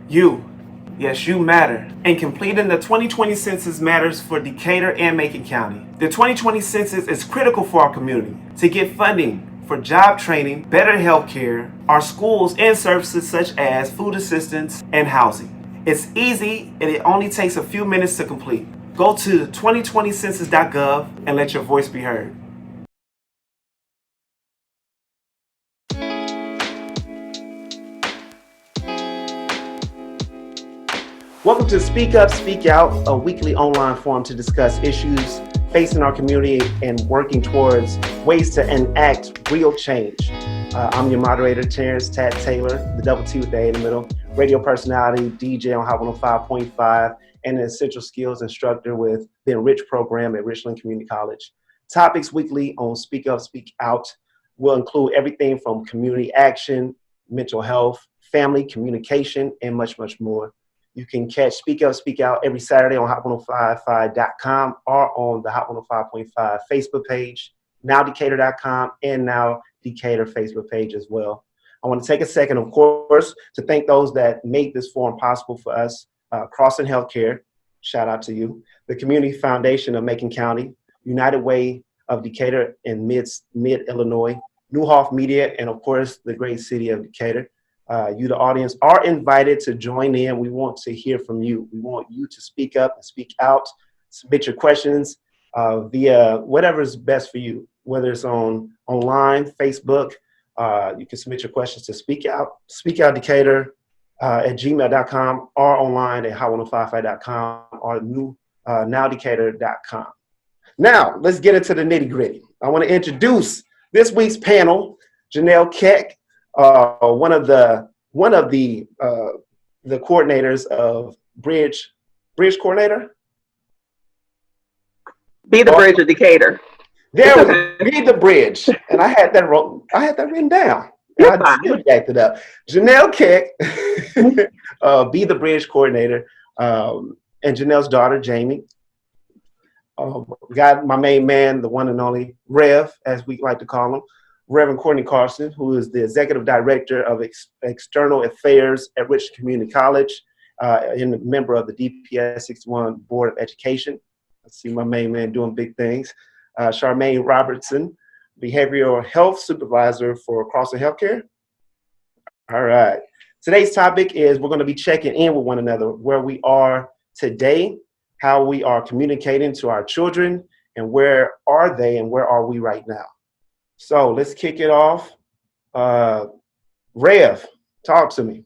You, yes, you matter. And completing the 2020 census matters for Decatur and Macon County. The 2020 census is critical for our community to get funding for job training, better health care, our schools, and services such as food assistance and housing. It's easy and it only takes a few minutes to complete. Go to 2020census.gov and let your voice be heard. Welcome to Speak Up, Speak Out, a weekly online forum to discuss issues facing our community and working towards ways to enact real change. I'm your moderator, Terrence Tat Taylor, the double T with the A in the middle, radio personality, DJ on Hot 105.5, and an essential skills instructor with the Enrich program at Richland Community College. Topics weekly on Speak Up, Speak Out will include everything from community action, mental health, family communication, and much, much more. You can catch Speak Up, Speak Out every Saturday on hot1055.com or on the Hot 105.5 Facebook page, nowdecatur.com, and Now Decatur Facebook page as well. I want to take a second, of course, to thank those that made this forum possible for us. Crossing Healthcare, shout out to you. The Community Foundation of Macon County, United Way of Decatur and Mid-Illinois, Newhoff Media, and of course, the great city of Decatur. You, the audience, are invited to join in. We want to hear from you. We want you to speak up and speak out, submit your questions via whatever is best for you, whether it's online, Facebook. You can submit your questions to speakout Decatur at gmail.com or online at hot1055.com or nowdecatur.com. Now, let's get into the nitty gritty. I want to introduce this week's panel, Janelle Keck, one of the coordinators of Bridge Coordinator. Be the Bridge of Decatur. There we go. Be the Bridge, and I had that written down. And I still jacked it up. Janelle Keck, Be the Bridge Coordinator, and Janelle's daughter Jamie. Got my main man, the one and only Rev, as we like to call him. Reverend Courtney Carson, who is the Executive Director of External Affairs at Richland Community College and a member of the DPS 61 Board of Education. I see my main man doing big things. Charmaine Robertson, Behavioral Health Supervisor for Crossing Healthcare. All right. Today's topic is we're going to be checking in with one another, where we are today, how we are communicating to our children, and where are they and where are we right now. So let's kick it off. Rev, talk to me.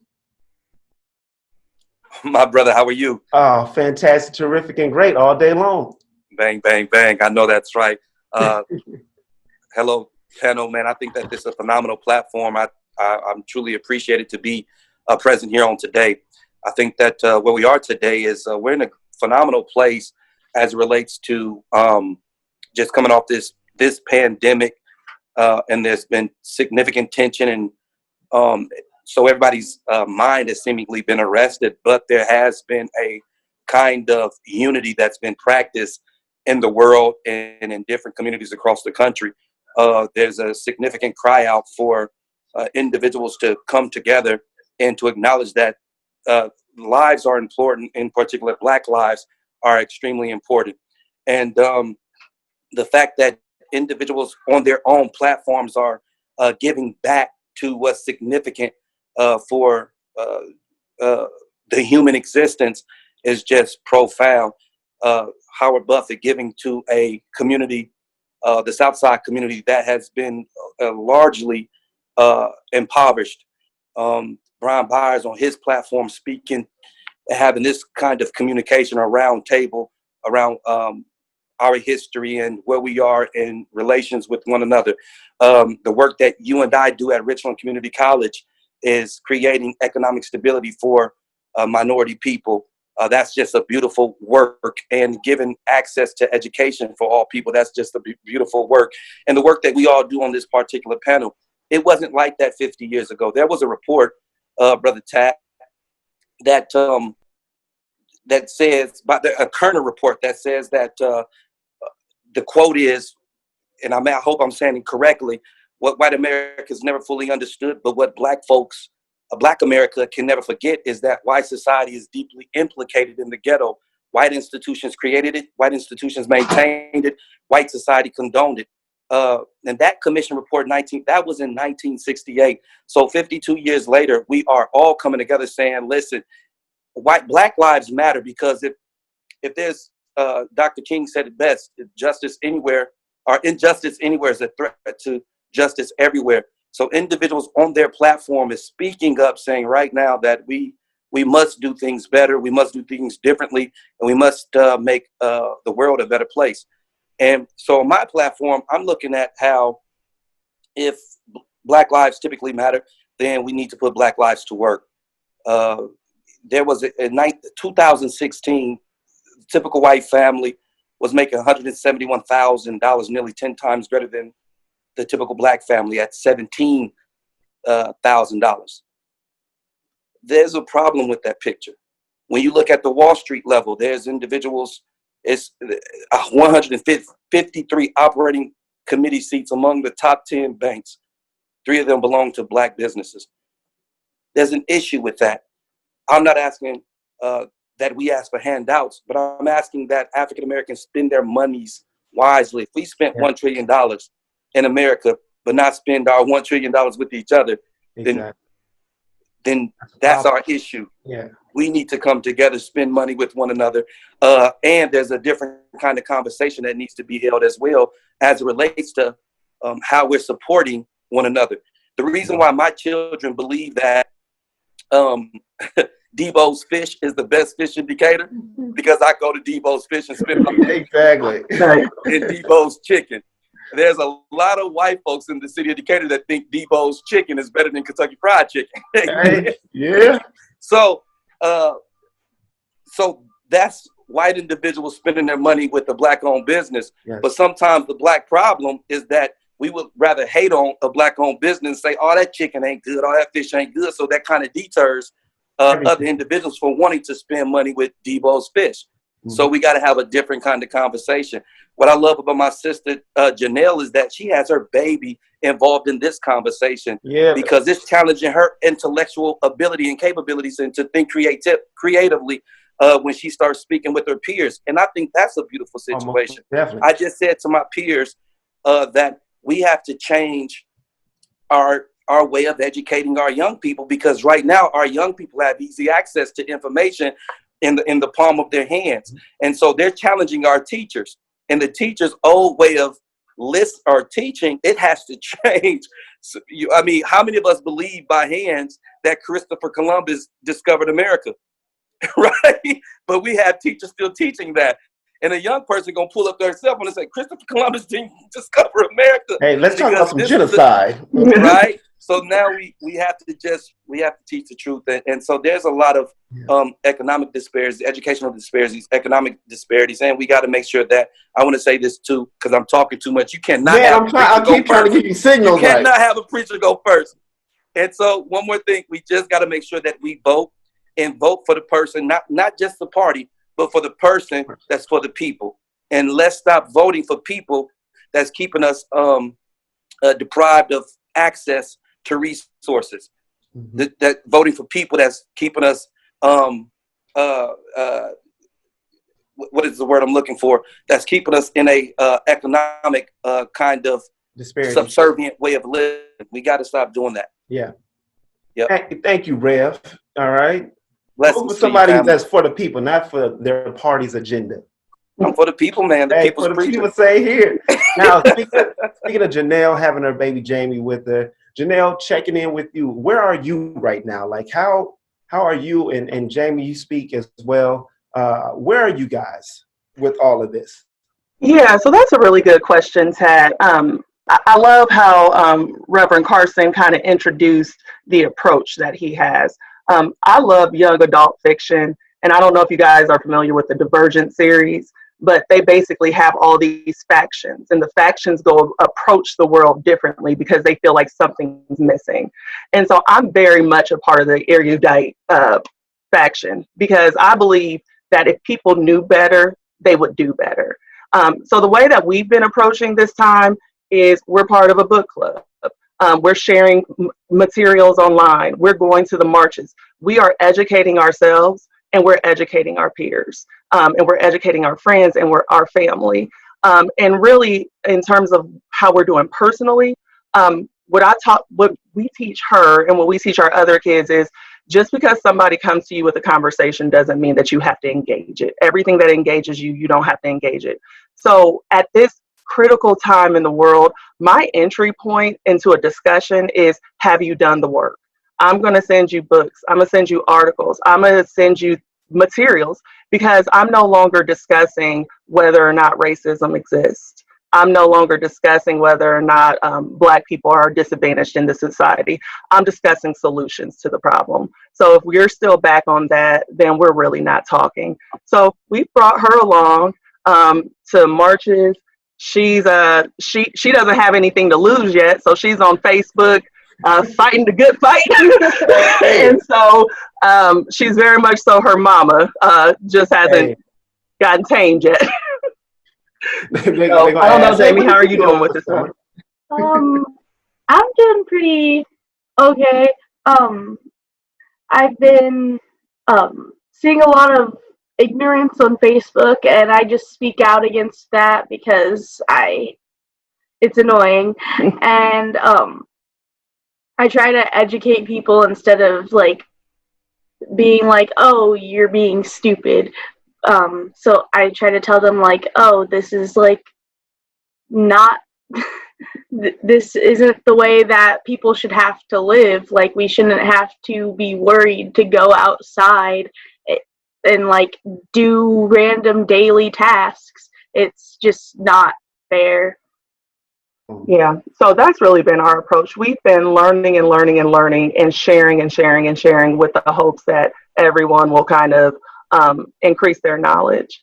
My brother, how are you? Oh, fantastic, terrific, and great all day long. Bang, bang, bang. I know that's right. Hello, panel, man. I think that this is a phenomenal platform. I'm truly appreciated to be present here on today. I think that where we are today is we're in a phenomenal place as it relates to just coming off this pandemic. And there's been significant tension, and so everybody's mind has seemingly been arrested, but there has been a kind of unity that's been practiced in the world and in different communities across the country. There's a significant cry out for individuals to come together and to acknowledge that lives are important, in particular Black lives are extremely important. And the fact that individuals on their own platforms are giving back to what's significant for the human existence is just profound. Howard Buffett giving to a community, the Southside community that has been largely impoverished. Brian Byers on his platform speaking, having this kind of communication or round table around our history and where we are in relations with one another. The work that you and I do at Richland Community College is creating economic stability for minority people. That's just a beautiful work, and giving access to education for all people. That's just a beautiful work. And the work that we all do on this particular panel, it wasn't like that 50 years ago. There was a report, Brother Tat, that that says, about a Kerner report that says that the quote is, and I hope I'm saying it correctly, what white America's never fully understood, but what Black folks Black America can never forget is that white society is deeply implicated in the ghetto. White institutions created it. White institutions maintained it. White society condoned it. And that commission report, that was in 1968. So 52 years later, we are all coming together saying, listen, Black lives matter, because if there's, Dr. King said it best, justice anywhere or injustice anywhere is a threat to justice everywhere. So individuals on their platform is speaking up, saying right now that we must do things better, we must do things differently, and we must make the world a better place. And so on my platform, I'm looking at how if Black lives typically matter, then we need to put Black lives to work. There was in 2016, typical white family was making $171,000, nearly 10 times greater than the typical Black family at $17,000. There's a problem with that picture. When you look at the Wall Street level, there's individuals, it's 153 operating committee seats among the top 10 banks. 3 of them belong to Black businesses. There's an issue with that. I'm not asking that we ask for handouts, but I'm asking that African Americans spend their monies wisely. If we spent $1 trillion in America, but not spend our $1 trillion with each other, then that's our issue. Yeah. We need to come together, spend money with one another. And there's a different kind of conversation that needs to be held as well as it relates to how we're supporting one another. The reason why my children believe that Debo's Fish is the best fish in Decatur, because I go to Debo's Fish and spend money exactly in Debo's Chicken. There's a lot of white folks in the city of Decatur that think Debo's Chicken is better than Kentucky Fried Chicken. Yeah. So that's white individuals spending their money with a Black-owned business. Yes. But sometimes the Black problem is that we would rather hate on a Black-owned business and say, oh, that chicken ain't good, oh, that fish ain't good. So that kind of deters other individuals from wanting to spend money with Debo's Fish. Mm-hmm. So we got to have a different kind of conversation. What I love about my sister, Janelle, is that she has her baby involved in this conversation, because it's challenging her intellectual ability and capabilities and to think creatively when she starts speaking with her peers. And I think that's a beautiful situation. I just said to my peers that we have to change our way of educating our young people, because right now our young people have easy access to information in the palm of their hands. And so they're challenging our teachers, and the teachers' old way of teaching, it has to change. So, how many of us believe by hands that Christopher Columbus discovered America? Right? But we have teachers still teaching that. And a young person gonna pull up their cell phone and say, Christopher Columbus didn't discover America. Hey, let's talk about some genocide. Right? So now we have to teach the truth. And so there's a lot of economic disparities, educational disparities, economic disparities. And we got to make sure that, I want to say this too, because I'm talking too much. You cannot I keep trying to give you signals. You cannot have a preacher go first. And so one more thing, we just got to make sure that we vote for the person, not just the party, but for the person that's for the people. And let's stop voting for people that's keeping us deprived of access to resources. Mm-hmm. That voting for people that's keeping us, what is the word I'm looking for? That's keeping us in a economic kind of subservient way of living. We got to stop doing that. Yeah. Yep. Thank you, Rev. All right. Vote for somebody that's for the people, not for their party's agenda. I'm for the people, man. The people's for the preacher. people say here. Now, speaking of Janelle having her baby Jamie with her, Janelle, checking in with you. Where are you right now? Like, how are you? And Jamie, you speak as well. Where are you guys with all of this? Yeah, so that's a really good question, Tad. I love how Reverend Carson kind of introduced the approach that he has. I love young adult fiction, and I don't know if you guys are familiar with the Divergent series, but they basically have all these factions, and the factions go approach the world differently because they feel like something's missing. And so I'm very much a part of the erudite faction, because I believe that if people knew better, they would do better. So the way that we've been approaching this time is we're part of a book club. We're sharing materials online. We're going to the marches. We are educating ourselves, and we're educating our peers, and we're educating our friends, and we're our family. And really, in terms of how we're doing personally, what we teach her and what we teach our other kids is, just because somebody comes to you with a conversation doesn't mean that you have to engage it. Everything that engages you, you don't have to engage it. So at this critical time in the world, my entry point into a discussion is, have you done the work? I'm going to send you books. I'm going to send you articles. I'm going to send you materials, because I'm no longer discussing whether or not racism exists. I'm no longer discussing whether or not Black people are disadvantaged in the society. I'm discussing solutions to the problem. So if we're still back on that, then we're really not talking. So we brought her along to marches. She's she doesn't have anything to lose yet, so she's on Facebook fighting the good fight. And so she's very much so her mama, just hasn't gotten tamed yet. So, I don't know, Jamie, how are you doing with this one? I'm doing pretty okay. I've been seeing a lot of ignorance on Facebook, and I just speak out against that because it's annoying. And I try to educate people instead of like being like, oh, you're being stupid. So I try to tell them like, oh, this is like not this isn't the way that people should have to live. Like, we shouldn't have to be worried to go outside and like do random daily tasks. It's just not fair. Yeah, so that's really been our approach. We've been learning and learning and learning and sharing and sharing and sharing with the hopes that everyone will kind of increase their knowledge.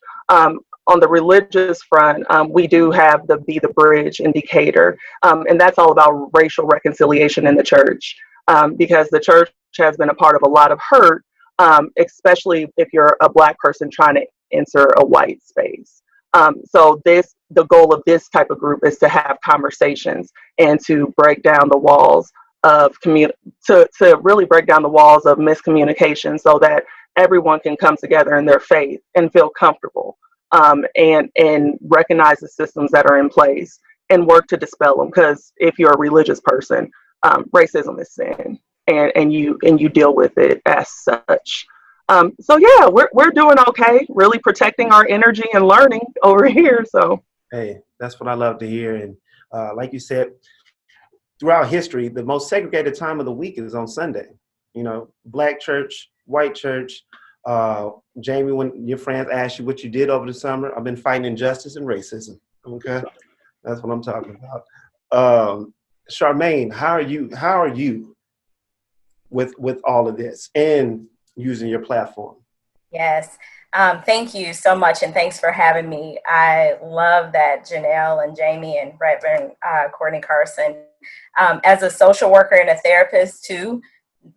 On the religious front, we do have the Be the Bridge in Decatur, and that's all about racial reconciliation in the church, because the church has been a part of a lot of hurt, especially if you're a Black person trying to enter a white space. So the goal of this type of group is to have conversations and to break down the walls of to really break down the walls of miscommunication, so that everyone can come together in their faith and feel comfortable, and recognize the systems that are in place and work to dispel them. Because if you're a religious person, racism is sin, and you deal with it as such. So yeah, we're doing okay, really protecting our energy and learning over here. So hey, that's what I love to hear. And like you said, throughout history, the most segregated time of the week is on Sunday. You know, Black church, white church. Jamie, when your friends ask you what you did over the summer, I've been fighting injustice and racism. Okay, that's what I'm talking about. Charmaine, how are you with all of this and using your platform? Yes. Thank you so much, and thanks for having me. I love that Janelle and Jamie and Reverend Courtney Carson, as a social worker and a therapist too,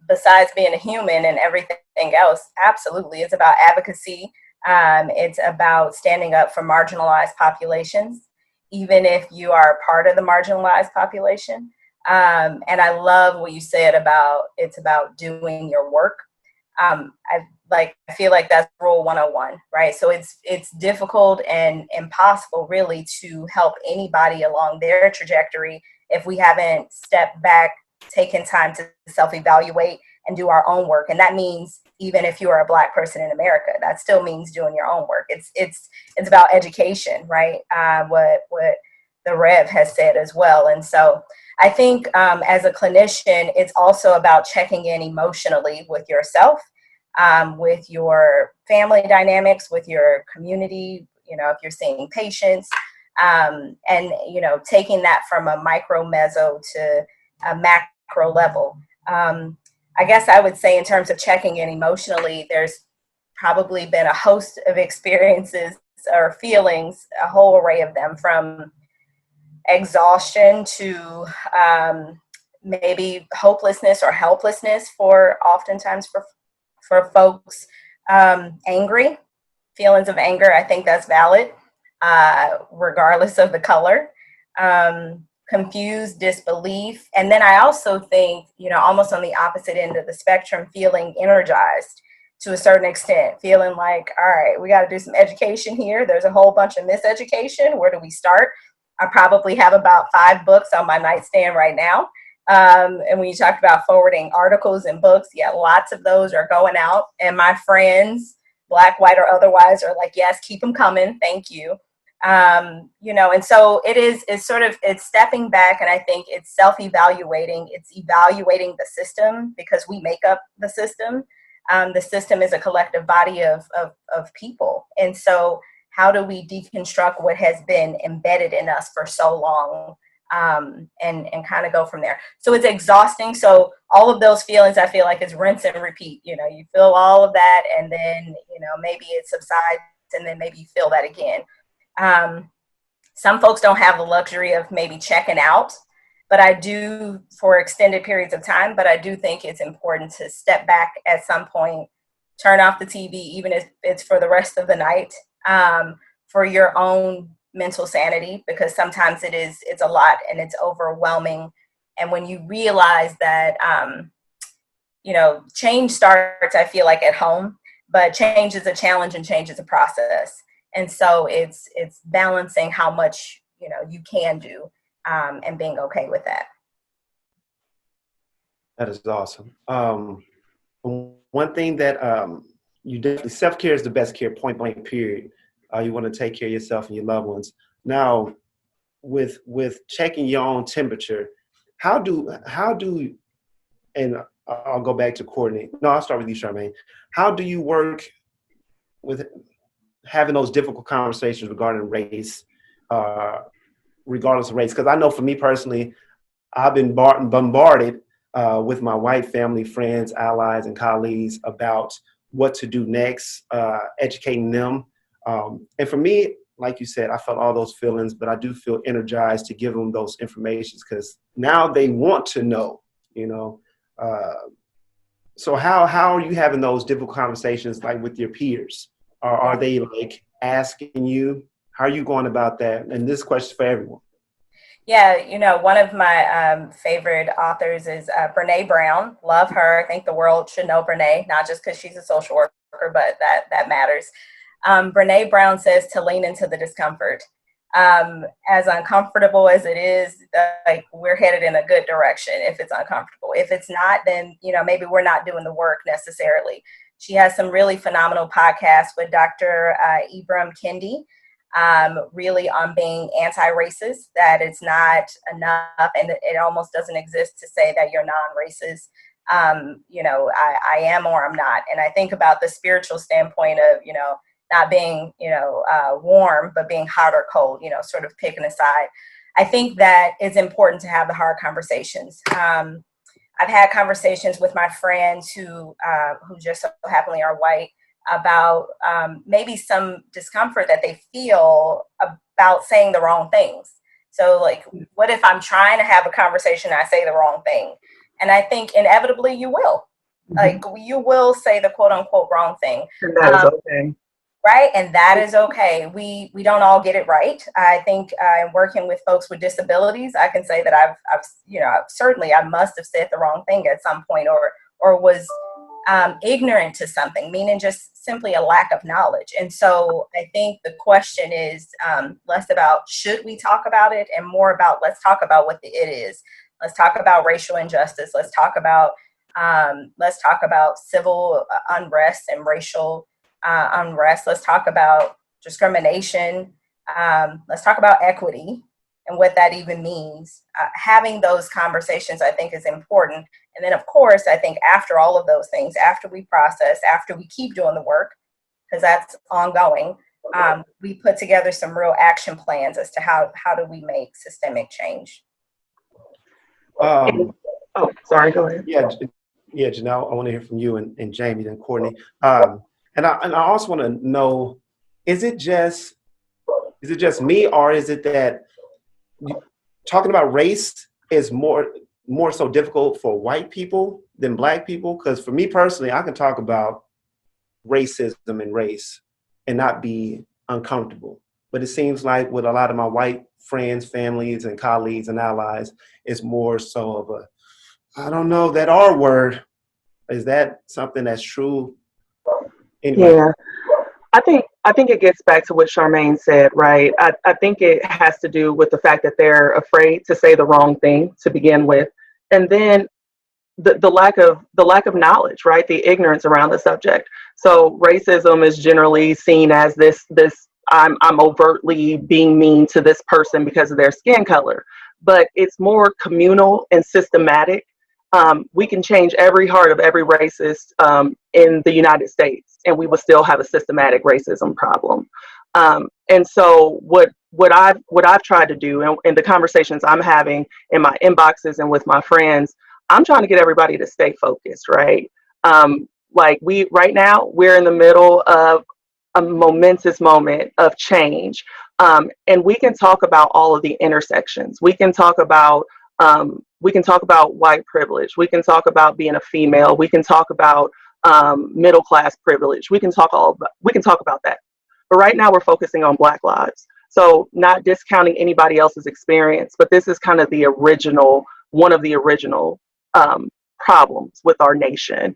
besides being a human and everything else, absolutely. It's about advocacy. It's about standing up for marginalized populations, even if you are part of the marginalized population. And I love what you said about it's about doing your work. I feel like that's rule 101, right? So it's difficult and impossible really to help anybody along their trajectory if we haven't stepped back, taken time to self-evaluate and do our own work. And that means even if you are a Black person in America, that still means doing your own work. It's about education, right? What the Rev has said as well. And so I think as a clinician, it's also about checking in emotionally with yourself, with your family dynamics, with your community, if you're seeing patients, and, taking that from a micro, meso to a macro level. I guess I would say in terms of checking in emotionally, there's probably been a host of experiences or feelings, a whole array of them, from exhaustion to maybe hopelessness or helplessness oftentimes for folks, angry, feelings of anger. I think that's valid, regardless of the color. confused, disbelief. And then I also think, almost on the opposite end of the spectrum, feeling energized to a certain extent, feeling like, all right, we got to do some education here. There's a whole bunch of miseducation. Where do we start? I probably have about 5 books on my nightstand right now. And when you talked about forwarding articles and books, yeah, lots of those are going out. And my friends, Black, white, or otherwise, are like, yes, keep them coming. Thank you. And so it's stepping back, and I think it's self-evaluating. It's evaluating the system, because we make up the system. The system is a collective body of people. And so how do we deconstruct what has been embedded in us for so long, and kind of go from there? So it's exhausting. So all of those feelings, I feel like, is rinse and repeat. You feel all of that, and then, maybe it subsides, and then maybe you feel that again. Some folks don't have the luxury of maybe checking out, but I do, for extended periods of time. But I do think it's important to step back at some point, turn off the TV, even if it's for the rest of the night, for your own mental sanity, because sometimes it's a lot and it's overwhelming. And when you realize that, change starts, I feel like, at home, but change is a challenge and change is a process. And so it's balancing how much, you can do, and being okay with that. That is awesome. One thing that you definitely, self-care is the best care, point blank, period. You want to take care of yourself and your loved ones. Now, with checking your own temperature, how do and I'll go back to Courtney. No, I'll start with you, Charmaine. How do you work with having those difficult conversations regarding race, regardless of race? Because I know for me personally, I've been bombarded with my white family, friends, allies, and colleagues about what to do next, educating them. And for me, like you said, I felt all those feelings, but I do feel energized to give them those informations, because now they want to know, So how are you having those difficult conversations, like with your peers? Are they like asking you? How are you going about that? And this question for everyone. Yeah, one of my favorite authors is Brene Brown. Love her. I think the world should know Brene, not just because she's a social worker, but that matters. Brene Brown says to lean into the discomfort. As uncomfortable as it is, like, we're headed in a good direction if it's uncomfortable. If it's not, then, maybe we're not doing the work necessarily. She has some really phenomenal podcasts with Dr. Ibram Kendi, really on being anti-racist, that it's not enough and it almost doesn't exist to say that you're non-racist. I am or I'm not. And I think about the spiritual standpoint of, not being, warm, but being hot or cold, sort of picking a side. I think that it's important to have the hard conversations. I've had conversations with my friends who just so happily are white about maybe some discomfort that they feel about saying the wrong things. So, like, what if I'm trying to have a conversation and I say the wrong thing? And I think inevitably you will. Mm-hmm. Like, you will say the quote unquote wrong thing. And that is okay. Right. And that is okay. We don't all get it right. I think in working with folks with disabilities, I can say that I must have said the wrong thing at some point, or was ignorant to something, meaning just simply a lack of knowledge. And so I think the question is less about should we talk about it, and more about let's talk about what the it is. Let's talk about racial injustice. Let's talk about civil unrest and racial unrest. Let's talk about discrimination. Let's talk about equity and what that even means. Having those conversations, I think, is important. And then, of course, I think after all of those things, after we process, after we keep doing the work, because that's ongoing, we put together some real action plans as to how do we make systemic change. Sorry, go ahead. Yeah, Janelle, I want to hear from you and Jamie and Courtney. And I also want to know, is it just me, or is it that talking about race is more so difficult for white people than Black people? Because for me personally, I can talk about racism and race and not be uncomfortable. But it seems like with a lot of my white friends, families, and colleagues and allies, it's more so of a, I don't know, that R word. Is that something that's true? Anyway. Yeah. I think it gets back to what Charmaine said, right? I think it has to do with the fact that they're afraid to say the wrong thing to begin with. And then the lack of knowledge, right? The ignorance around the subject. So racism is generally seen as this I'm overtly being mean to this person because of their skin color, but it's more communal and systematic. We can change every heart of every racist in the United States, and we will still have a systematic racism problem. And so what I've tried to do, and in the conversations I'm having in my inboxes and with my friends, I'm trying to get everybody to stay focused, right? Like we right now, we're in the middle of a momentous moment of change, and we can talk about all of the intersections. We can talk about white privilege. We can talk about being a female. We can talk about middle class privilege. We can talk about that. But right now, we're focusing on Black lives. So not discounting anybody else's experience, but this is kind of one of the original problems with our nation,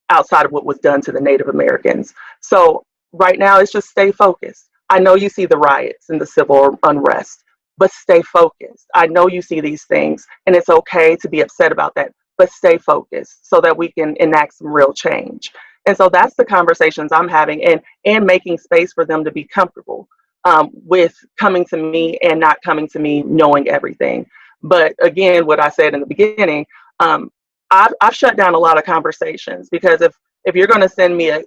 outside of what was done to the Native Americans. So right now, it's just stay focused. I know you see the riots and the civil unrest, but stay focused. I know you see these things, and it's okay to be upset about that, but stay focused so that we can enact some real change. And so that's the conversations I'm having, and making space for them to be comfortable with coming to me and not coming to me knowing everything. But again, what I said in the beginning, I've shut down a lot of conversations, because if you're going to send me a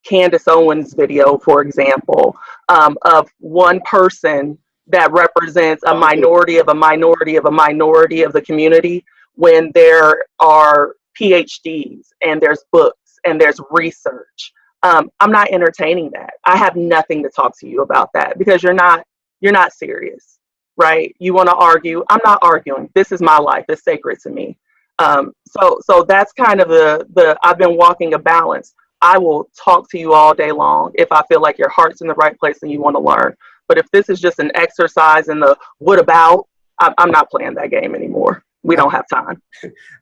Candace Owens video, for example, of one person that represents a minority of a minority of a minority of the community, when there are PhDs and there's books and there's research, I'm not entertaining that. I have nothing to talk to you about that, because you're not serious, right? You want to argue. I'm not arguing. This is my life. It's sacred to me. So that's kind of the I've been walking a balance. I will talk to you all day long if I feel like your heart's in the right place and you want to learn. But if this is just an exercise in the what about, I'm not playing that game anymore. We don't have time.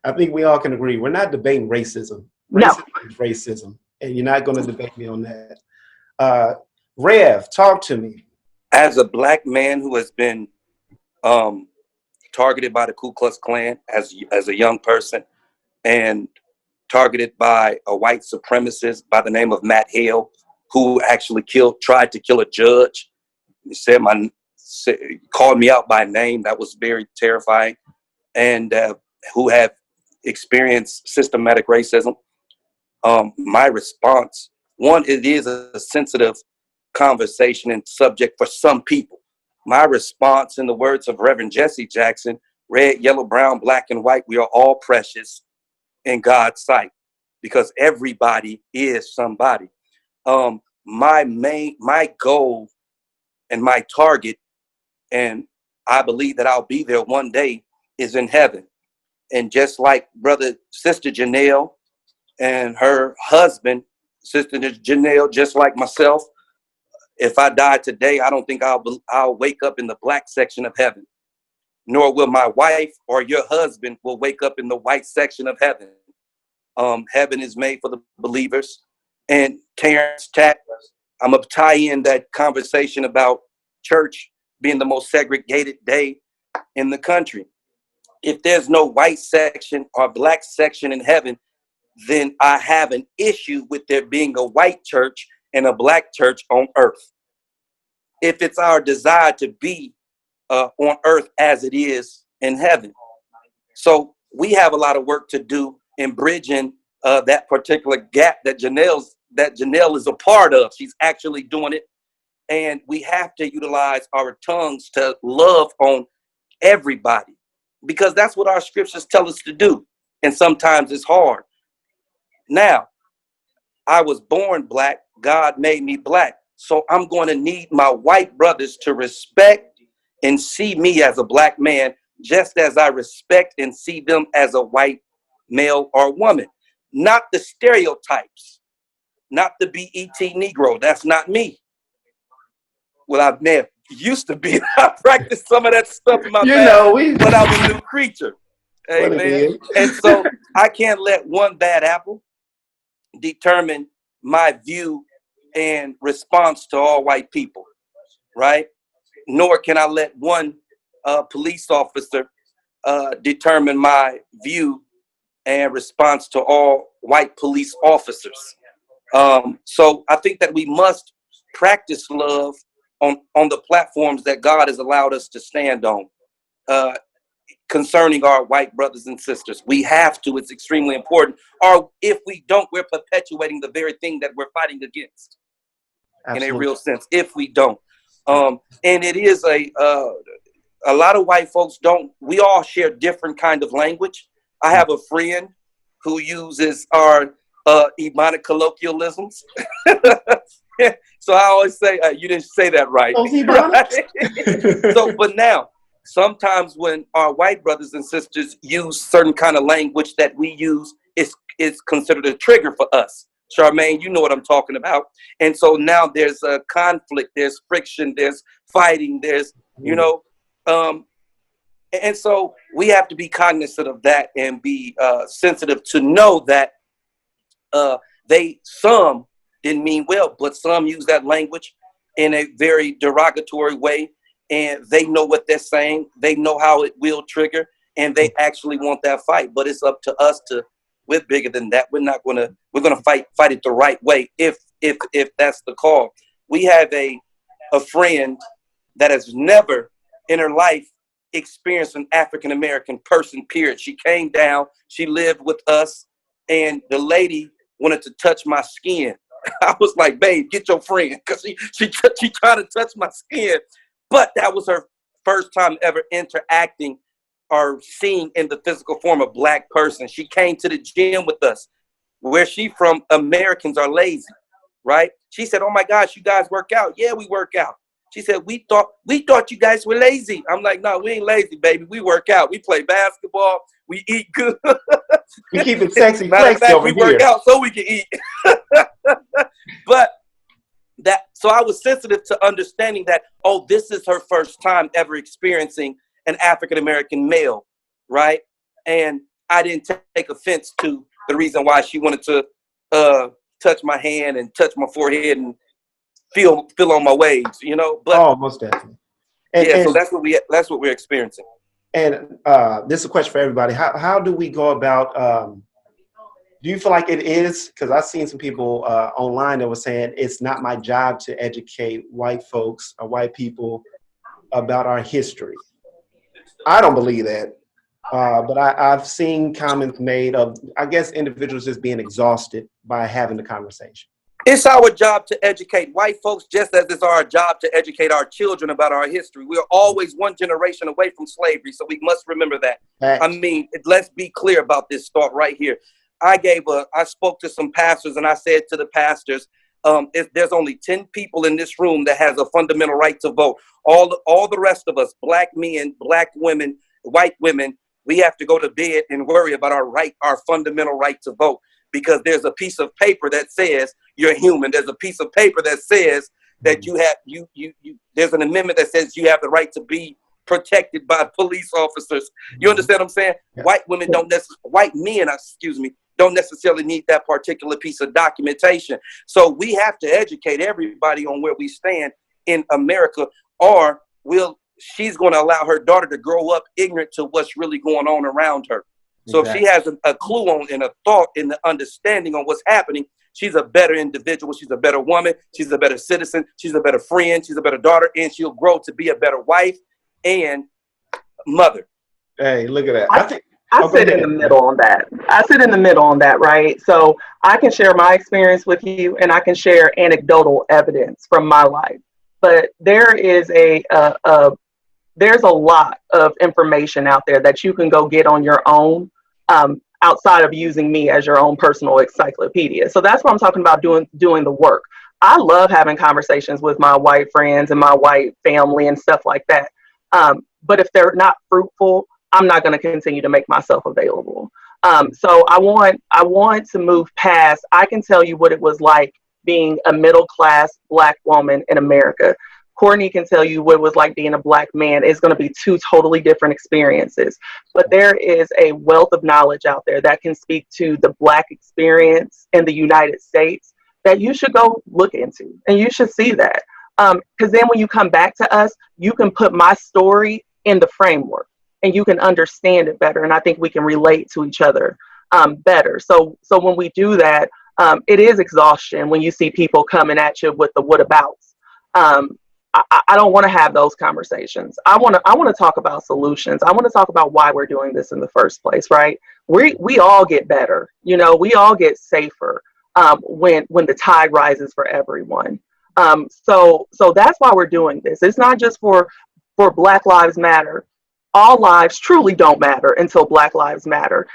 I think we all can agree. We're not debating racism. No. Racism is racism, and you're not going to debate me on that. Rev, talk to me. As a Black man who has been targeted by the Ku Klux Klan as a young person, and targeted by a white supremacist by the name of Matt Hale, who actually tried to kill a judge. He called me out by name. That was very terrifying. And who have experienced systematic racism. My response, one, it is a sensitive conversation and subject for some people. My response, in the words of Reverend Jesse Jackson, red, yellow, brown, black, and white, we are all precious in God's sight, because everybody is somebody. My goal and my target, and I believe that I'll be there one day, is in heaven. And just like Sister Janelle and her husband, Sister Janelle, just like myself, if I die today, I don't think I'll wake up in the black section of heaven, nor will my wife or your husband will wake up in the white section of heaven. Heaven is made for the believers. And Terrence Tack, I'm going to tie in that conversation about church being the most segregated day in the country. If there's no white section or black section in heaven, then I have an issue with there being a white church and a black church on earth. If it's our desire to be on earth as it is in heaven. So we have a lot of work to do in bridging that particular gap that Janelle is a part of. She's actually doing it. And we have to utilize our tongues to love on everybody, because that's what our scriptures tell us to do. And sometimes it's hard. Now, I was born black. God made me black. So I'm going to need my white brothers to respect and see me as a black man, just as I respect and see them as a white male or woman. Not the stereotypes, not the BET Negro. That's not me. well, I may have used to be. I practiced some of that stuff in my You past know, when I was a new creature. What it Amen. is. And so I can't let one bad apple determine my view and response to all white people, right? Nor can I let one police officer determine my view and response to all white police officers. So I think that we must practice love on the platforms that God has allowed us to stand on. Concerning our white brothers and sisters, we have to. It's extremely important. Or if we don't, we're perpetuating the very thing that we're fighting against. Absolutely. In a real sense. If we don't, and it is a lot of white folks don't. We all share different kind of language. I have a friend who uses our Ebonic colloquialisms. So I always say, you didn't say that right. Right? So, but now, sometimes when our white brothers and sisters use certain kind of language that we use, it's considered a trigger for us. Charmaine, you know what I'm talking about. And so now there's a conflict, there's friction, there's fighting, there's, you know, and so we have to be cognizant of that and be sensitive to know that some didn't mean well, but some use that language in a very derogatory way, and they know what they're saying. They know how it will trigger, and they actually want that fight. But it's up to us to, we're bigger than that. We're gonna fight it the right way if that's the call. We have a friend that has never in her life experienced an African American person, period. She came down, she lived with us, and the lady wanted to touch my skin. I was like, babe, get your friend, because she tried to touch my skin. But that was her first time ever interacting or seeing in the physical form a black person. She came to the gym with us. Where she from, Americans are lazy, right? She said, oh my gosh, you guys work out? Yeah, we work out. She said, we thought you guys were lazy. I'm like, no, we ain't lazy, baby. We work out. We play basketball. We eat good. We keep it sexy Matter of flexy fact, over we here. work out so we can eat. But so I was sensitive to understanding that, oh, this is her first time ever experiencing an African-American male, right? And I didn't take offense to the reason why she wanted to touch my hand and touch my forehead and feel on my waves, you know. But most definitely. So that's what we're experiencing. And this is a question for everybody. How do we go about? Do you feel like it is? Because I've seen some people online that were saying it's not my job to educate white folks or white people about our history. I don't believe that. But I've seen comments made of, I guess, individuals just being exhausted by having the conversation. It's our job to educate white folks, just as it's our job to educate our children about our history. We are always one generation away from slavery, so we must remember that. Facts. I mean, let's be clear about this thought right here. I spoke to some pastors, and I said to the pastors, if there's only 10 people in this room that has a fundamental right to vote, all the rest of us, black men, black women, white women, we have to go to bed and worry about our fundamental right to vote, because there's a piece of paper that says you're human. There's a piece of paper that says that you have there's an amendment that says you have the right to be protected by police officers. You understand what I'm saying? Yeah. White men don't necessarily need that particular piece of documentation. So we have to educate everybody on where we stand in America, or she's going to allow her daughter to grow up ignorant to what's really going on around her. So If she has a clue on and a thought and the understanding on what's happening, she's a better individual. She's a better woman. She's a better citizen. She's a better friend. She's a better daughter, and she'll grow to be a better wife and mother. Hey, look at that. I sit in the middle on that. Right? So I can share my experience with you, and I can share anecdotal evidence from my life. But there is there's a lot of information out there that you can go get on your own, outside of using me as your own personal encyclopedia. So that's what I'm talking about, doing the work. I love having conversations with my white friends and my white family and stuff like that. But if they're not fruitful, I'm not going to continue to make myself available. So I want to move past. I can tell you what it was like being a middle class black woman in America. Courtney can tell you what it was like being a Black man. It's going to be two totally different experiences. But there is a wealth of knowledge out there that can speak to the Black experience in the United States that you should go look into. And you should see that. Because then when you come back to us, you can put my story in the framework and you can understand it better. And I think we can relate to each other better. So when we do that, it is exhaustion when you see people coming at you with the whatabouts. I don't want to have those conversations. I want to talk about solutions. I want to talk about why we're doing this in the first place, right? We all get better, we all get safer when the tide rises for everyone. So that's why we're doing this. It's not just for Black Lives Matter. All lives truly don't matter until Black Lives matter.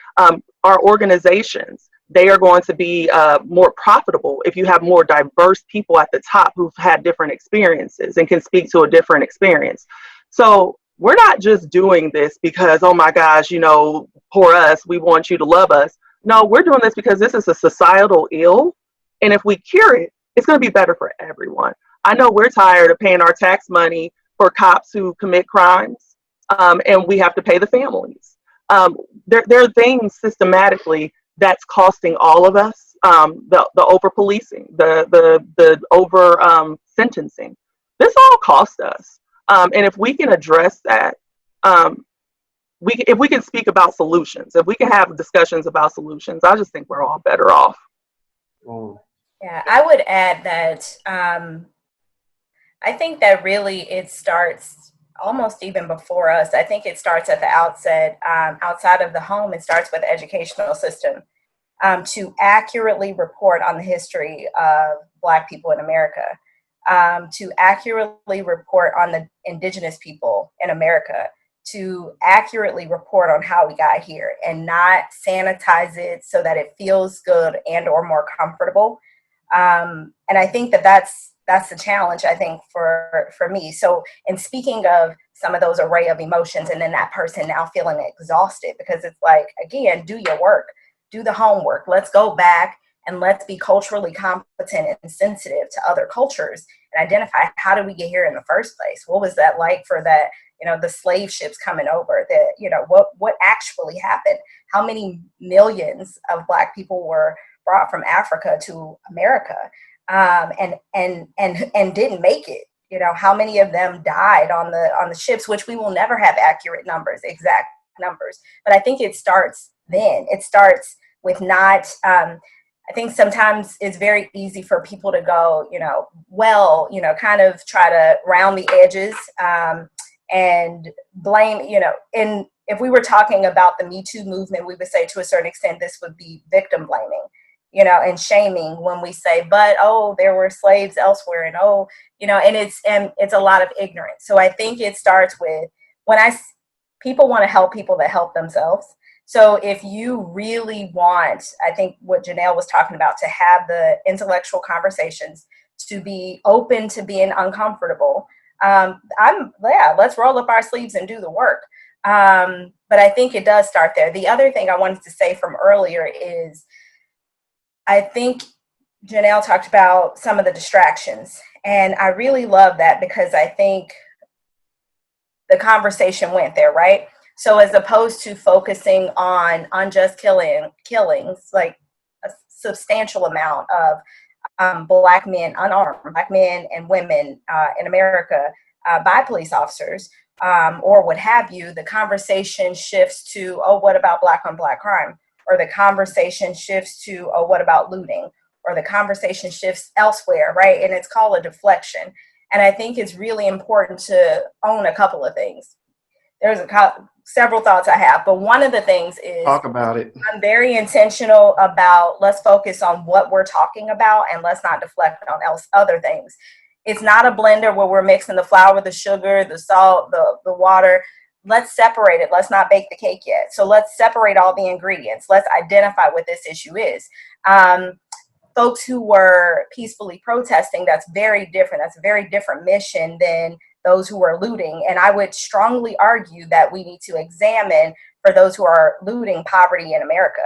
Our organizations, they are going to be more profitable if you have more diverse people at the top who've had different experiences and can speak to a different experience. So we're not just doing this because, oh my gosh, poor us, we want you to love us. No, we're doing this because this is a societal ill. And if we cure it, it's going to be better for everyone. I know we're tired of paying our tax money for cops who commit crimes, and we have to pay the families. There are things systematically that's costing all of us, the over policing, the over sentencing. This all costs us, and if we can address that, if we can speak about solutions, if we can have discussions about solutions, I just think we're all better off. Yeah, I would add that I think that really it starts almost even before us. I think it starts at the outset, outside of the home. It starts with the educational system to accurately report on the history of Black people in America, to accurately report on the indigenous people in America, to accurately report on how we got here and not sanitize it so that it feels good and or more comfortable. And I think that that's the challenge, I think, for me. So in speaking of some of those array of emotions and then that person now feeling exhausted because it's like, again, do your work, do the homework. Let's go back and let's be culturally competent and sensitive to other cultures and identify how did we get here in the first place? What was that like for that, the slave ships coming over, that, what actually happened? How many millions of Black people were brought from Africa to America and didn't make it? How many of them died on the ships, which we will never have accurate numbers, exact numbers. But I think it starts then. It starts with not, I think sometimes it's very easy for people to go, kind of try to round the edges and blame, and if we were talking about the Me Too movement, we would say to a certain extent, this would be victim blaming, and shaming when we say, but, oh, there were slaves elsewhere and, and it's a lot of ignorance. So I think it starts with people want to help people that help themselves. So if you let's want, I think what Janelle was talking about, to have the intellectual conversations, to be open to being uncomfortable, let's roll up our sleeves and do the work. But I think it does start there. The other thing I wanted to say from earlier is, I think Janelle talked about some of the distractions, and I really love that because I think the conversation went there, right? So as opposed to focusing on unjust killings, like a substantial amount of Black men, unarmed Black men and women in America by police officers or what have you, the conversation shifts to, oh, what about Black on Black crime? Or the conversation shifts to, oh, what about looting? Or the conversation shifts elsewhere, right? And it's called a deflection. And I think it's really important to own a couple of things. There's several thoughts I have, but one of the things is, talk about it. I'm very intentional about, let's focus on what we're talking about and let's not deflect on other things. It's not a blender where we're mixing the flour, the sugar, the salt, the water. Let's separate it. Let's not bake the cake yet. So let's separate all the ingredients. Let's identify what this issue is. Folks who were peacefully protesting, that's very different. That's a very different mission than those who are looting. And I would strongly argue that we need to examine, for those who are looting, poverty in America.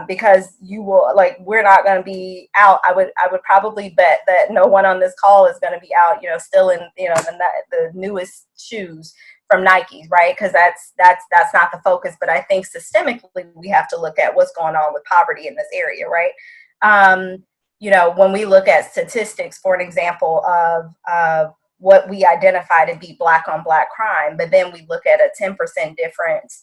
because you will, like, we're not going to be out. I would probably bet that no one on this call is going to be out, still in, the newest shoes from Nike, right? Because that's not the focus. But I think systemically we have to look at what's going on with poverty in this area, right? When we look at statistics, for an example of what we identify to be Black on Black crime, but then we look at a 10% difference,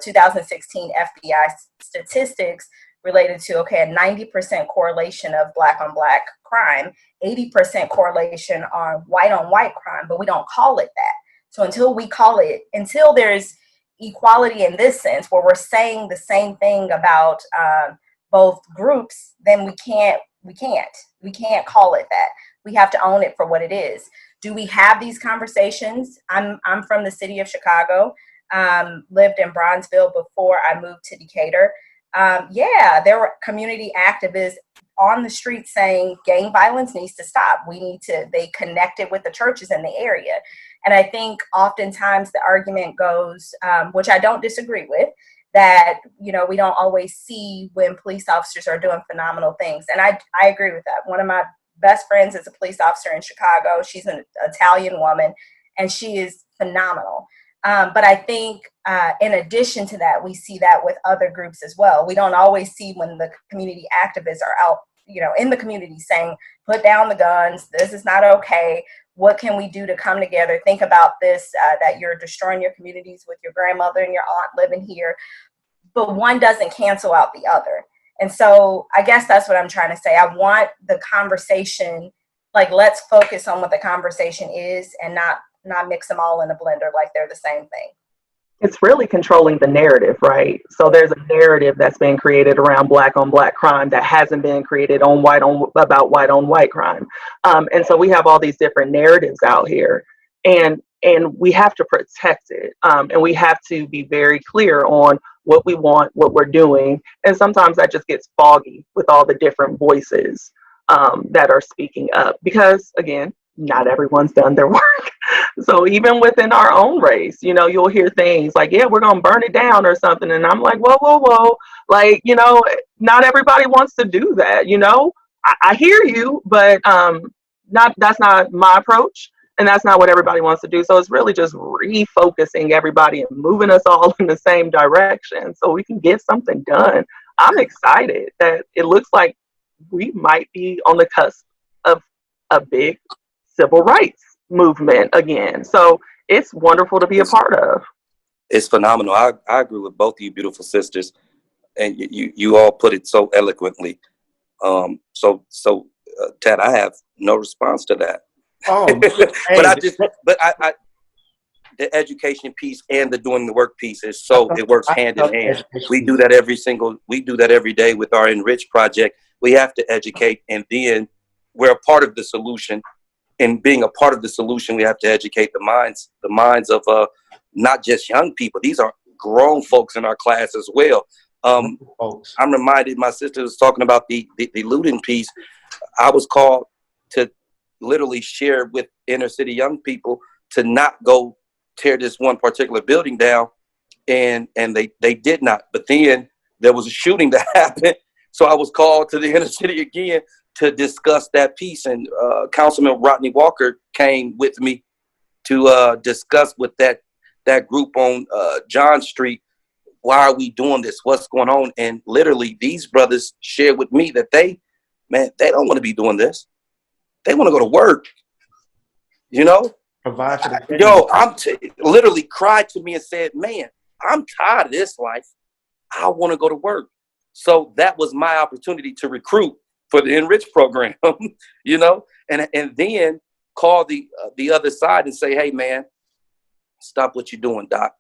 2016 FBI statistics related to, a 90% correlation of Black on Black crime, 80% correlation on white crime, but we don't call it that. So until there's equality in this sense, where we're saying the same thing about both groups, then we can't call it that. We have to own it for what it is. Do we have these conversations? I'm from the city of Chicago, lived in Bronzeville before I moved to Decatur. There were community activists on the street saying gang violence needs to stop. They connected with the churches in the area. And I think oftentimes the argument goes, which I don't disagree with, that, we don't always see when police officers are doing phenomenal things. And I agree with that. One of my best friends is a police officer in Chicago. She's an Italian woman, and she is phenomenal. But I think in addition to that, we see that with other groups as well. We don't always see when the community activists are out, in the community saying, put down the guns, this is not okay. What can we do to come together? Think about this, that you're destroying your communities with your grandmother and your aunt living here. But one doesn't cancel out the other. And so I guess that's what I'm trying to say. I want the conversation, like, let's focus on what the conversation is and not mix them all in a blender like they're the same thing. It's really controlling the narrative, right? So there's a narrative that's been created around Black on Black crime that hasn't been created about white on white crime. And so we have all these different narratives out here, and we have to protect it. And we have to be very clear on what we want, what we're doing. And sometimes that just gets foggy with all the different voices that are speaking up, because again, not everyone's done their work. So even within our own race, you'll hear things like, yeah, we're going to burn it down or something. And I'm like, whoa. Like, not everybody wants to do that. I hear you, but that's not my approach. And that's not what everybody wants to do. So it's really just refocusing everybody and moving us all in the same direction so we can get something done. I'm excited that it looks like we might be on the cusp of a big civil rights movement again. So it's wonderful to be a part of. It's phenomenal. I agree with both of you beautiful sisters. And you all put it so eloquently. Ted, I have no response to that. Oh, but I the education piece and the doing the work piece is it works hand in hand. We do that every day with our Enrich project. We have to educate, and then we're a part of the solution. And being a part of the solution, we have to educate the minds of not just young people. These are grown folks in our class as well. I'm reminded, my sister was talking about the looting piece. I was called to literally share with inner city young people to not go tear this one particular building down, and they did not. But then there was a shooting that happened, so I was called to the inner city again to discuss that piece, and Councilman Rodney Walker came with me to discuss with that group on John Street, why are we doing this? What's going on? And literally these brothers shared with me that they don't want to be doing this. They want to go to work, Provide for the Yo, literally cried to me and said, man, I'm tired of this life. I want to go to work. So that was my opportunity to recruit for the Enrich program, and then call the other side and say, hey, man, stop what you're doing, doc,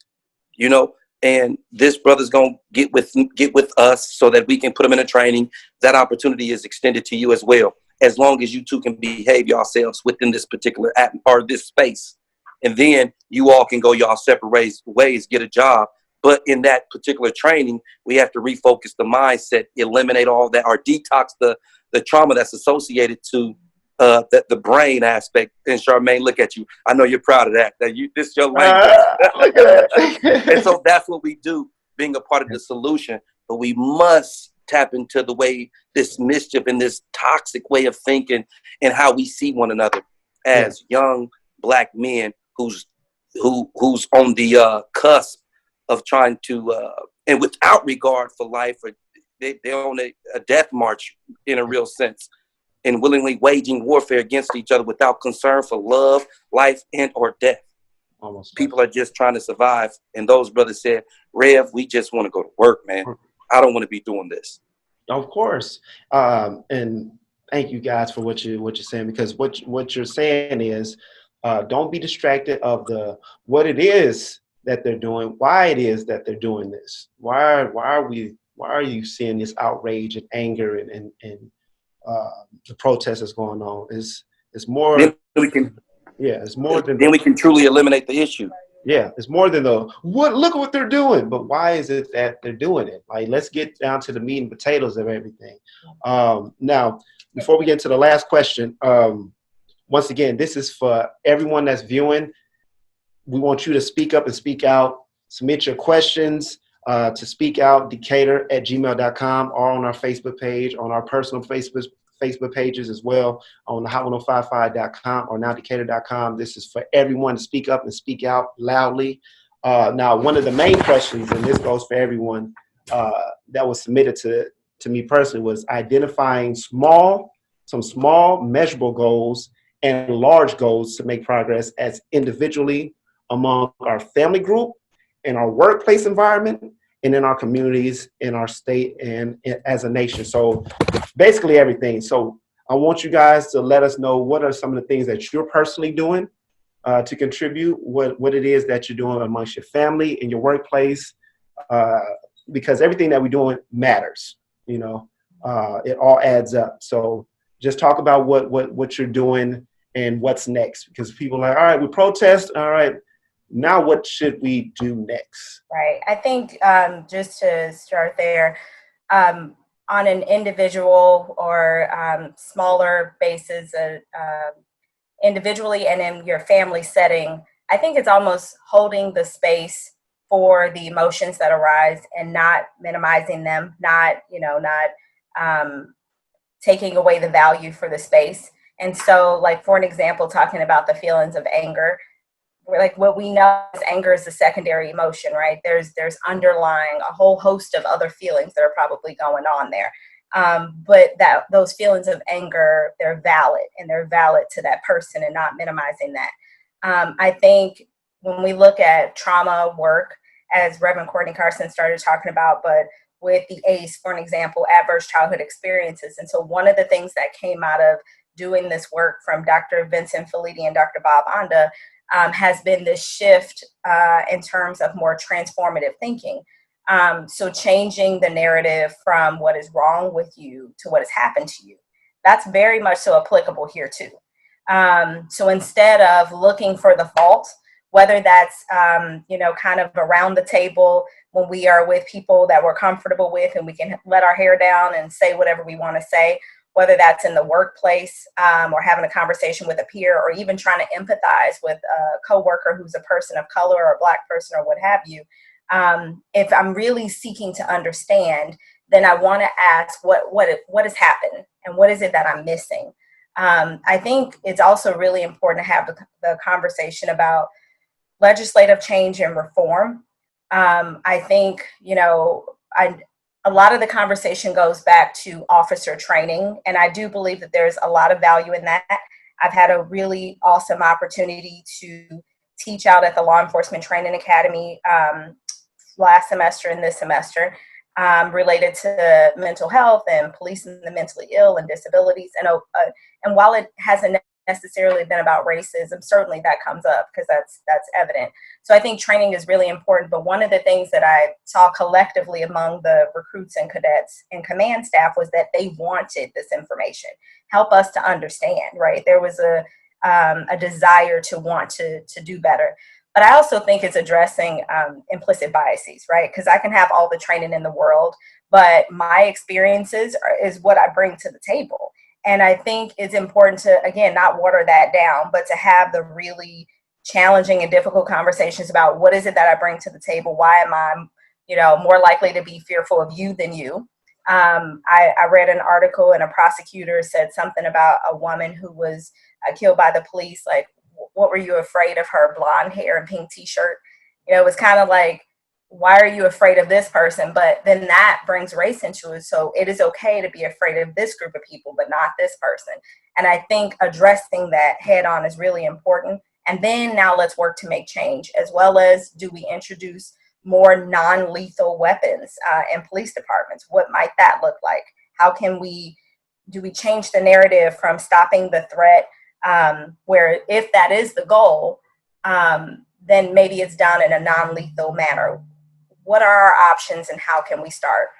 and this brother's going to get with us so that we can put him in a training. That opportunity is extended to you as well, as long as you two can behave yourselves within this particular or this space. And then you all can go y'all separate ways, get a job. But in that particular training, we have to refocus the mindset, eliminate all that, or detox the trauma that's associated to the brain aspect. And Charmaine, look at you. I know you're proud of that. This your language. Look at that. And so that's what we do, being a part of the solution. but we must tap into the way this mischief and this toxic way of thinking and how we see one another as young Black men who's on the cusp of trying to and without regard for life, or they're on a death march in a real sense, and willingly waging warfare against each other without concern for love, life, and or death. Almost. People are just trying to survive. And those brothers said, Rev, we just want to go to work, man. I don't want to be doing this. Of course. And thank you guys for what you're saying, because what you're saying is don't be distracted of what it is that they're doing, why it is that they're doing this. Why are you seeing this outrage and anger and the protest that's going on? It's more. Then we can, it's more than. Then we can truly eliminate the issue. Yeah, it's more than look at what they're doing, but why is it that they're doing it? Like, let's get down to the meat and potatoes of everything. Now, before we get to the last question, once again, this is for everyone that's viewing. We want you to speak up and speak out. Submit your questions to speakoutdecatur@gmail.com, or on our Facebook page, on our personal Facebook pages as well, on the hot1055.com or nowdecatur.com. This is for everyone to speak up and speak out loudly. Now, one of the main questions, and this goes for everyone, that was submitted to me personally, was identifying some small measurable goals and large goals to make progress as individually, among our family group, in our workplace environment, and in our communities, in our state, and as a nation. So basically everything. So I want you guys to let us know what are some of the things that you're personally doing to contribute, what it is that you're doing amongst your family, in your workplace, because everything that we're doing matters. It all adds up. So just talk about what you're doing and what's next, because people are like, all right, we protest. All right, now what should we do next? Right. I think just to start there, on an individual or smaller basis, individually and in your family setting, I think it's almost holding the space for the emotions that arise and not minimizing them, not taking away the value for the space. And so, like, for an example, talking about the feelings of anger, like, what we know is anger is a secondary emotion, right? There's underlying a whole host of other feelings that are probably going on there. But those feelings of anger, they're valid, and they're valid to that person, and not minimizing that. I think when we look at trauma work, as Reverend Courtney Carson started talking about, but with the ACE, for an example, adverse childhood experiences. And so one of the things that came out of doing this work from Dr. Vincent Felitti and Dr. Bob Anda has been this shift in terms of more transformative thinking. So changing the narrative from what is wrong with you to what has happened to you. That's very much so applicable here too. So instead of looking for the fault, whether that's, kind of around the table when we are with people that we're comfortable with and we can let our hair down and say whatever we want to say, whether that's in the workplace or having a conversation with a peer, or even trying to empathize with a coworker who's a person of color or a Black person or what have you. If I'm really seeking to understand, then I want to ask what has happened and what is it that I'm missing. I think it's also really important to have the conversation about legislative change and reform. I think, a lot of the conversation goes back to officer training, and I do believe that there's a lot of value in that. I've had a really awesome opportunity to teach out at the Law Enforcement Training Academy last semester and this semester, related to mental health and policing the mentally ill and disabilities. And while it hasn't necessarily been about racism, certainly that comes up because that's evident. So I think training is really important. But one of the things that I saw collectively among the recruits and cadets and command staff was that they wanted this information. Help us to understand, right? There was a desire to want to do better. But I also think it's addressing implicit biases, right? Because I can have all the training in the world, but my experiences is what I bring to the table. And I think it's important to, again, not water that down, but to have the really challenging and difficult conversations about what is it that I bring to the table? Why am I more likely to be fearful of you than you. I read an article and a prosecutor said something about a woman who was killed by the police. Like, what were you afraid of her blonde hair and pink t-shirt? It was kind of like, why are you afraid of this person? But then that brings race into it. So it is okay to be afraid of this group of people, but not this person. And I think addressing that head on is really important. And then now let's work to make change, as well as do we introduce more non-lethal weapons in police departments? What might that look like? How can do we change the narrative from stopping the threat, where if that is the goal, then maybe it's done in a non-lethal manner? What are our options and how can we start?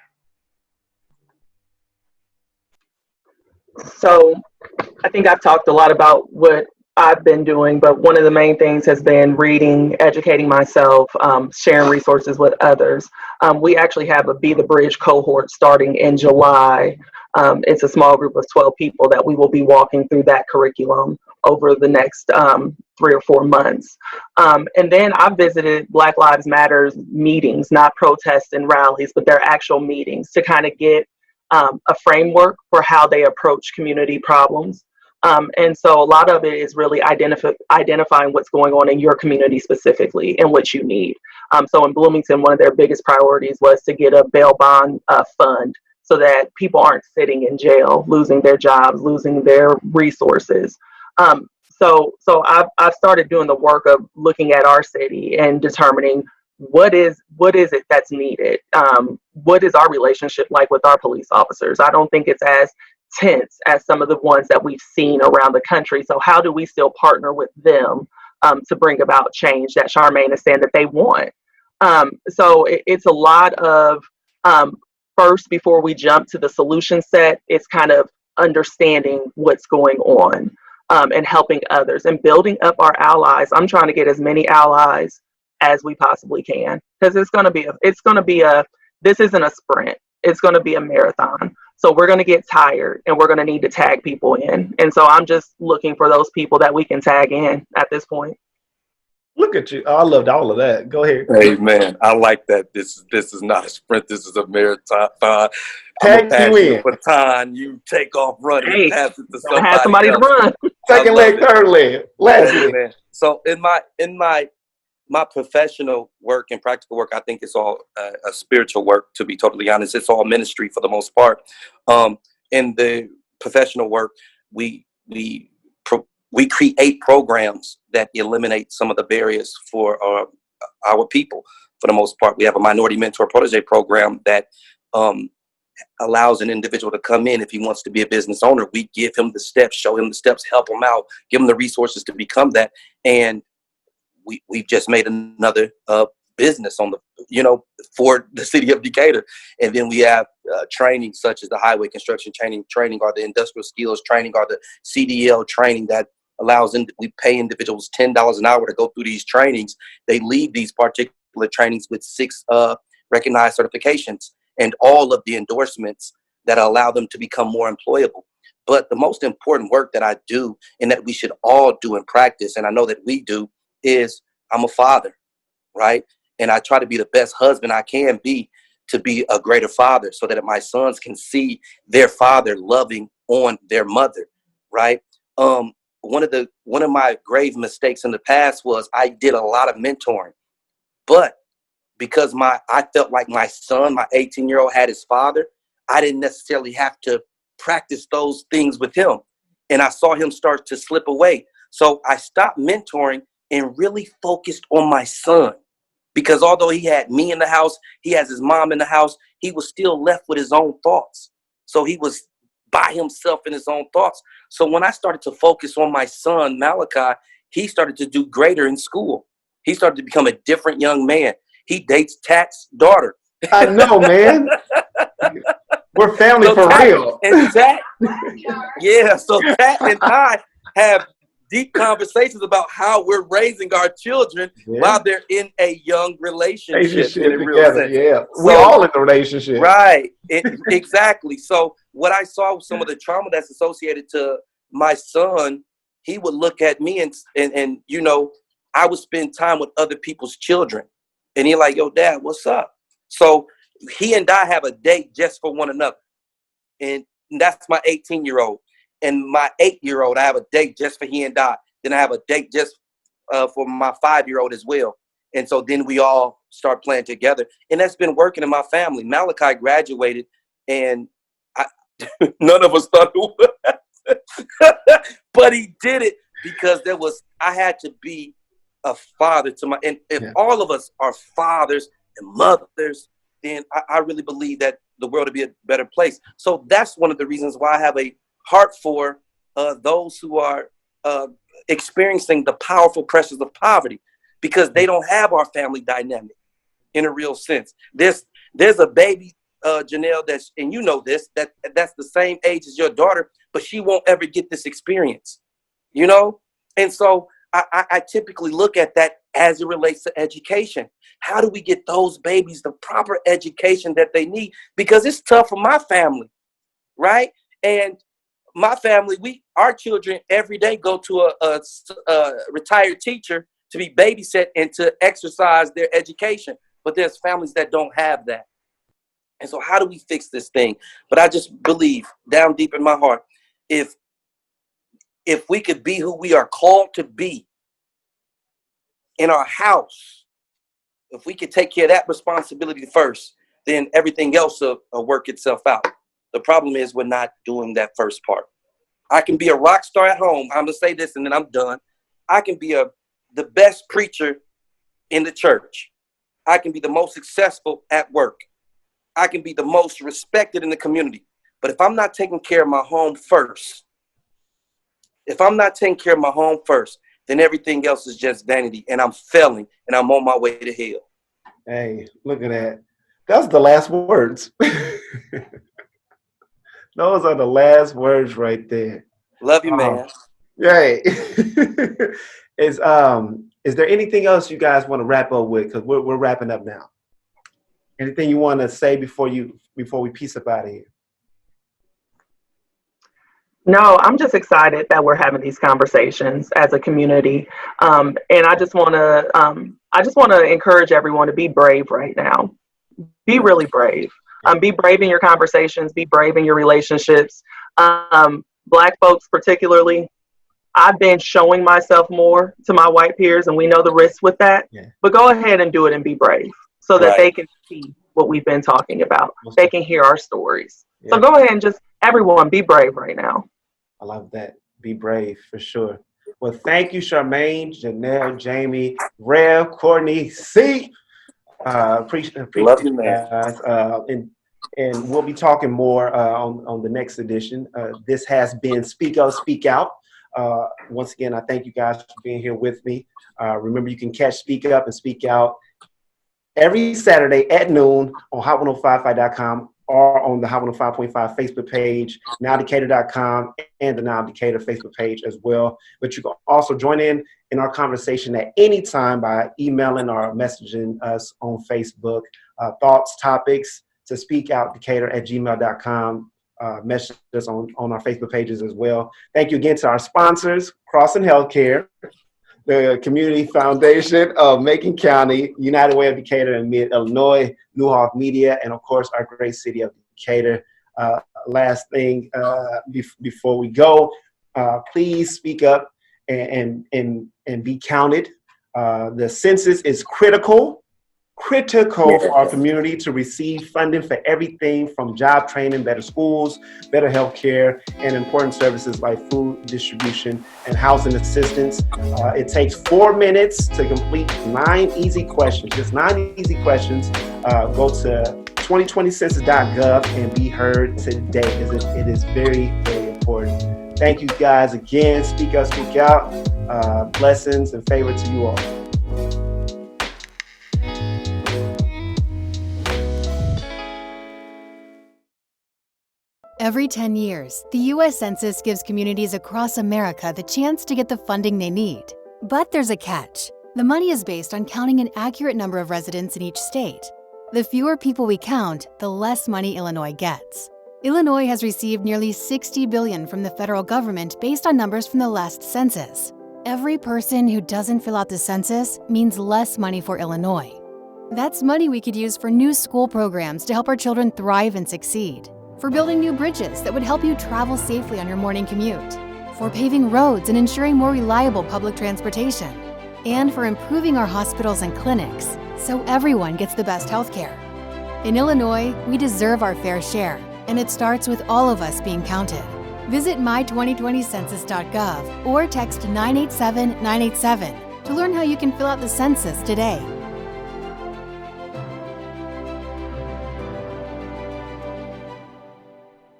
So I think I've talked a lot about what I've been doing, but one of the main things has been reading, educating myself, sharing resources with others. We actually have a Be the Bridge cohort starting in July. It's a small group of 12 people that we will be walking through that curriculum over the next 3 or 4 months. And then I visited Black Lives Matter meetings, not protests and rallies, but their actual meetings to kind of get a framework for how they approach community problems. And so a lot of it is really identifying what's going on in your community specifically and what you need. So in Bloomington, one of their biggest priorities was to get a bail bond fund so that people aren't sitting in jail, losing their jobs, losing their resources. So I've started doing the work of looking at our city and determining what is it that's needed. What is our relationship like with our police officers? I don't think it's as tense as some of the ones that we've seen around the country. So how do we still partner with them to bring about change that Charmaine is saying that they want? So it's a lot of first, before we jump to the solution set, it's kind of understanding what's going on and helping others and building up our allies. I'm trying to get as many allies as we possibly can, because this isn't a sprint. It's going to be a marathon. So we're going to get tired and we're going to need to tag people in. And so I'm just looking for those people that we can tag in at this point. Look at you. Oh, I loved all of that. Go ahead. Hey, man, I like that. This is not a sprint. This is a marathon. I'm Tag pass you you in. a baton. You take off running and pass it to somebody Have somebody else. to run. Second leg, third leg. Last Hey, leg. man. So in my professional work and practical work, I think it's all a spiritual work, to be totally honest. It's all ministry for the most part. In the professional work, we create programs that eliminate some of the barriers for our people. For the most part, we have a minority mentor protege program that allows an individual to come in if he wants to be a business owner. We give him the steps, show him the steps, help him out, give him the resources to become that. And we've just made another business on for the city of Decatur. And then we have training such as the highway construction training or the industrial skills training or the CDL training that allows we pay individuals $10 an hour to go through these trainings. They leave these particular trainings with 6 recognized certifications and all of the endorsements that allow them to become more employable. But the most important work that I do and that we should all do in practice, and I know that we do, is I'm a father, right? And I try to be the best husband I can be to be a greater father so that my sons can see their father loving on their mother, right? One of my grave mistakes in the past was I did a lot of mentoring, but because I felt like my son, my 18-year-old, had his father, I didn't necessarily have to practice those things with him. And I saw him start to slip away. So I stopped mentoring and really focused on my son. Because although he had me in the house, he has his mom in the house, he was still left with his own thoughts. So he was by himself in his own thoughts. So when I started to focus on my son, Malachi, he started to do greater in school. He started to become a different young man. He dates Tat's daughter. I know, man. We're family for real. And Tat, yeah, so Tat and I have deep conversations about how we're raising our children while they're in a young relationship in a real sense. Yeah, so, we all in the relationship. Right, exactly. So what I saw, some of the trauma that's associated to my son, he would look at me and I would spend time with other people's children. And he's like, yo, Dad, what's up? So he and I have a date just for one another. And that's my 18-year-old. And my 8-year-old, I have a date just for he and I. Then I have a date just for my 5-year-old as well. And so then we all start playing together. And that's been working in my family. Malachi graduated, and none of us thought it would. But he did it because I had to be a father to my, and if all of us are fathers and mothers, then I really believe that the world would be a better place. So that's one of the reasons why I have a heart for those who are experiencing the powerful pressures of poverty, because they don't have our family dynamic in a real sense. There's a baby, Janelle, and you know this, that's the same age as your daughter, but she won't ever get this experience, you know? And so I typically look at that as it relates to education. How do we get those babies the proper education that they need? Because it's tough for my family, right? And my family, our children every day go to a retired teacher to be babysat and to exercise their education. But there's families that don't have that. And so how do we fix this thing? But I just believe down deep in my heart, if we could be who we are called to be in our house, if we could take care of that responsibility first, then everything else will work itself out. The problem is we're not doing that first part. I can be a rock star at home. I'm going to say this and then I'm done. I can be the best preacher in the church. I can be the most successful at work. I can be the most respected in the community. But if I'm not taking care of my home first, then everything else is just vanity, and I'm failing, and I'm on my way to hell. Hey, look at that. That's the last words. Those are the last words right there. Love you, man. Right. Is there anything else you guys want to wrap up with? Because we're wrapping up now. Anything you want to say before we peace up out of here? No, I'm just excited that we're having these conversations as a community, and I just want to encourage everyone to be brave right now. Be really brave. Be brave in your conversations. Be brave in your relationships. Black folks, particularly, I've been showing myself more to my white peers, and we know the risks with that. Yeah. But go ahead and do it and be brave, so that they can see what we've been talking about. They can hear our stories. Yeah. So go ahead and just everyone be brave right now. I love that. Be brave for sure. Well, thank you, Charmaine, Janelle, Jamie, Rev, Courtney, C. Appreciate love you, man. Guys. And we'll be talking more on the next edition. This has been Speak Up, Speak Out. Once again, I thank you guys for being here with me. Remember, you can catch Speak Up and Speak Out every Saturday at noon on hot1055.com or on the Hot 105.5 Facebook page, nowdecatur.com, and the Now Decatur Facebook page as well. But you can also join in our conversation at any time by emailing or messaging us on Facebook. Thoughts, topics to speakoutdecatur@gmail.com. Message us on our Facebook pages as well. Thank you again to our sponsors, Crossing Healthcare, the Community Foundation of Macon County, United Way of Decatur and Mid-Illinois, Newhoff Media, and of course, our great city of Decatur. Last thing before we go, please speak up and be counted. The census is critical for our community to receive funding for everything from job training, better schools, better health care, and important services like food distribution and housing assistance. It takes 4 minutes to complete 9 easy questions, just 9 easy questions. Go to 2020census.gov and be heard today. It is very, very important. Thank you guys again. Speak up, speak out. Blessings and favor to you all. Every 10 years, the U.S. Census gives communities across America the chance to get the funding they need. But there's a catch. The money is based on counting an accurate number of residents in each state. The fewer people we count, the less money Illinois gets. Illinois has received nearly $60 billion from the federal government based on numbers from the last census. Every person who doesn't fill out the census means less money for Illinois. That's money we could use for new school programs to help our children thrive and succeed, for building new bridges that would help you travel safely on your morning commute, for paving roads and ensuring more reliable public transportation, and for improving our hospitals and clinics so everyone gets the best health care. In Illinois, we deserve our fair share, and it starts with all of us being counted. Visit my2020census.gov or text 987-987 to learn how you can fill out the census today.